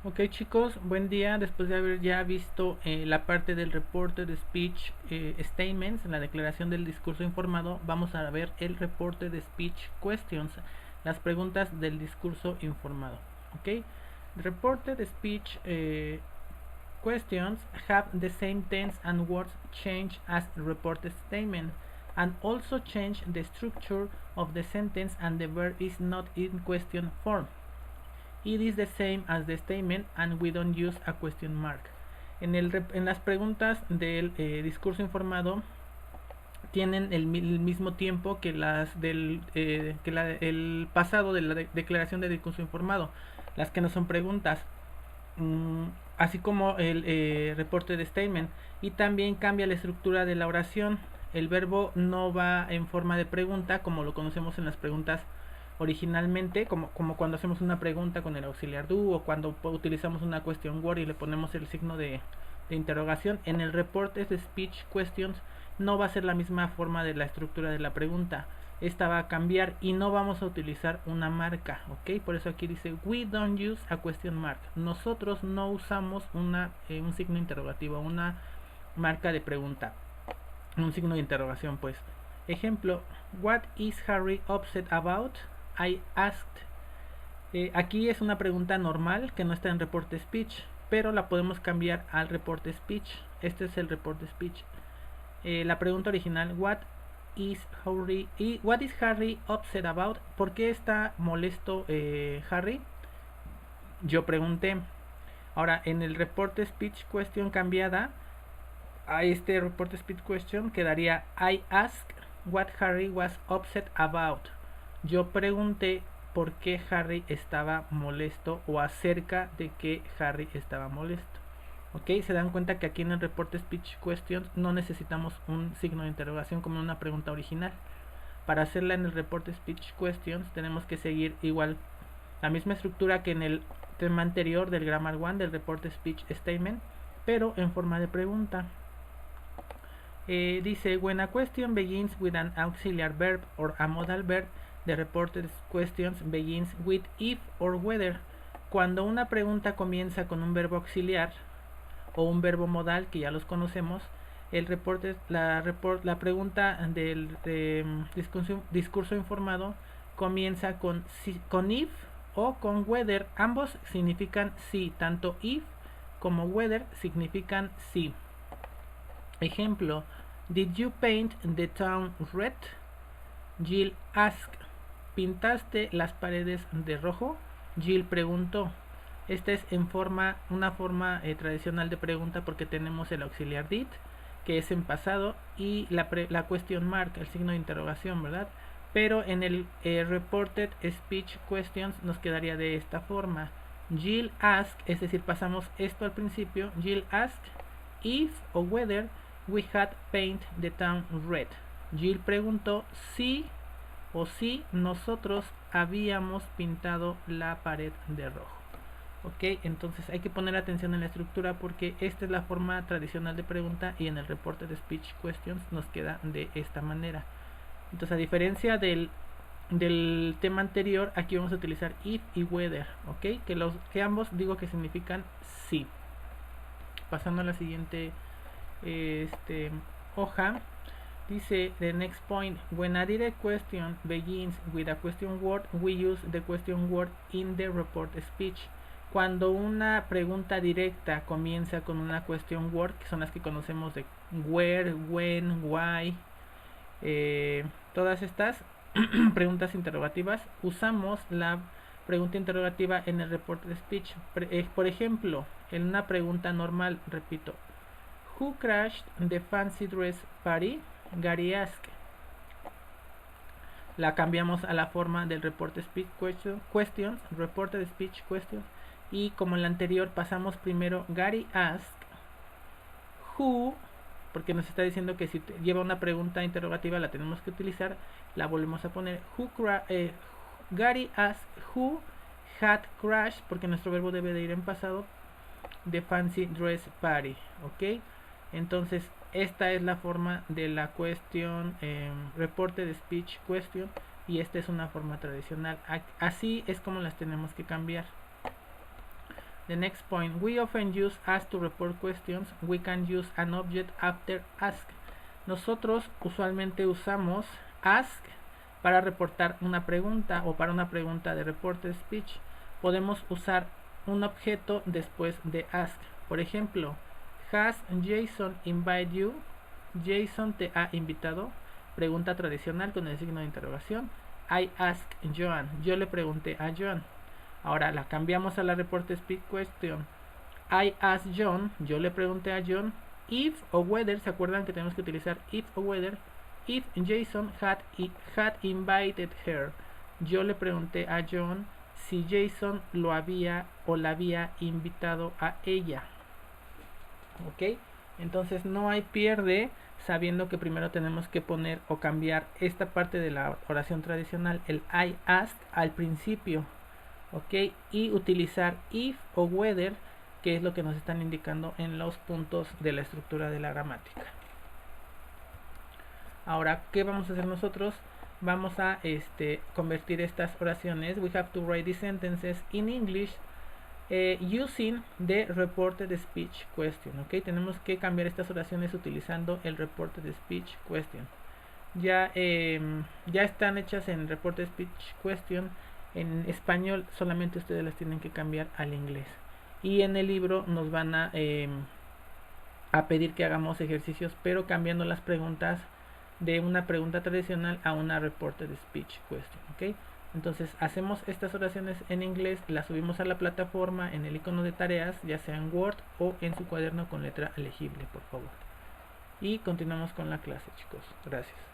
Ok chicos, buen día. Después de haber ya visto la parte del reporte de speech statements, la declaración del discurso informado, vamos a ver el reporte de speech questions, las preguntas del discurso informado. Ok, the reported speech questions have the same tense and words change as reported statement, and also change the structure of the sentence, and the verb is not in question form. It is the same as the statement and we don't use a question mark. En las preguntas del discurso informado tienen el mismo tiempo que las del el pasado de la declaración de discurso informado, las que no son preguntas, mm, así como el reporte de statement, y también cambia la estructura de la oración. El verbo no va en forma de pregunta como lo conocemos en las preguntas originalmente, como cuando hacemos una pregunta con el auxiliar do, o cuando utilizamos una question word y le ponemos el signo de interrogación. En el reporte de speech questions no va a ser la misma forma de la estructura de la pregunta. Esta va a cambiar y no vamos a utilizar una marca, ¿ok? Por eso aquí dice we don't use a question mark. Nosotros no usamos un signo interrogativo, una marca de pregunta, un signo de interrogación, pues. Ejemplo, what is Harry upset about? I asked. Aquí es una pregunta normal que no está en reporte speech, pero la podemos cambiar al reporte speech. Este es el reporte speech. La pregunta original, what is Harry upset about? ¿Por qué está molesto Harry? Yo pregunté. Ahora, en el reporte speech question cambiada, a este reporte speech question quedaría I asked what Harry was upset about. Yo pregunté por qué Harry estaba molesto o acerca de que Harry estaba molesto. Ok, se dan cuenta que aquí en el reporte speech questions no necesitamos un signo de interrogación como en una pregunta original. Para hacerla en el reporte speech questions tenemos que seguir igual la misma estructura que en el tema anterior del grammar one del reporte speech statement, pero en forma de pregunta. Dice, when a question begins with an auxiliar verb or a modal verb, the reported questions begins with if or whether. Cuando una pregunta comienza con un verbo auxiliar o un verbo modal, que ya los conocemos, la pregunta del discurso informado comienza con if o con whether. Ambos significan sí, tanto if como whether significan sí. Ejemplo, did you paint the town red? Jill asked. ¿Pintaste las paredes de rojo? Jill preguntó. Esta es una forma tradicional de pregunta porque tenemos el auxiliar did, que es en pasado, y la question mark, el signo de interrogación, ¿verdad? Pero en el reported speech questions nos quedaría de esta forma. Jill asked, es decir, pasamos esto al principio. Jill asked if o whether we had paint the town red. Jill preguntó si o si nosotros habíamos pintado la pared de rojo. Ok, entonces hay que poner atención en la estructura porque esta es la forma tradicional de pregunta y en el reporte de speech questions nos queda de esta manera. Entonces, a diferencia del tema anterior, aquí vamos a utilizar if y whether, ok, que ambos digo que significan sí. Pasando a la siguiente hoja, dice the next point, when a direct question begins with a question word, we use the question word in the report speech. Cuando una pregunta directa comienza con una question word, que son las que conocemos de where, when, why, todas estas preguntas interrogativas, usamos la pregunta interrogativa en el report speech. Por ejemplo, en una pregunta normal, repito, who crashed the fancy dress party? Gary asked. La cambiamos a la forma del reporte speech questions, reported speech questions, y como en la anterior pasamos primero Gary asked, who, porque nos está diciendo que si lleva una pregunta interrogativa la tenemos que utilizar, la volvemos a poner Gary asked who had crashed, porque nuestro verbo debe de ir en pasado, the fancy dress party, ok. Entonces esta es la forma de la cuestión reporte de speech question, y esta es una forma tradicional. Así es como las tenemos que cambiar. The next point, we often use ask to report questions. We can use an object after ask. Nosotros usualmente usamos ask para reportar una pregunta o para una pregunta de reporte speech. Podemos usar un objeto después de ask. Por ejemplo, has Jason invited you? Jason te ha invitado. Pregunta tradicional con el signo de interrogación. I asked Joan. Yo le pregunté a Joan. Ahora la cambiamos a la report speech question. I asked John. Yo le pregunté a John. If o whether, ¿se acuerdan que tenemos que utilizar if o whether? If Jason had invited her. Yo le pregunté a John si Jason lo había o la había invitado a ella. ¿Ok? Entonces no hay pierde sabiendo que primero tenemos que poner o cambiar esta parte de la oración tradicional, el I asked, al principio. ¿Ok? Y utilizar if o whether, que es lo que nos están indicando en los puntos de la estructura de la gramática. Ahora, ¿qué vamos a hacer nosotros? Vamos a convertir estas oraciones. We have to write these sentences in English using the reported speech question. ¿Ok? Tenemos que cambiar estas oraciones utilizando el reported speech question. Ya están hechas en reported speech question. En español solamente ustedes las tienen que cambiar al inglés. Y en el libro nos van a pedir que hagamos ejercicios, pero cambiando las preguntas de una pregunta tradicional a una reported speech question. ¿Ok? Entonces hacemos estas oraciones en inglés, las subimos a la plataforma en el icono de tareas, ya sea en Word o en su cuaderno con letra legible, por favor. Y continuamos con la clase, chicos. Gracias.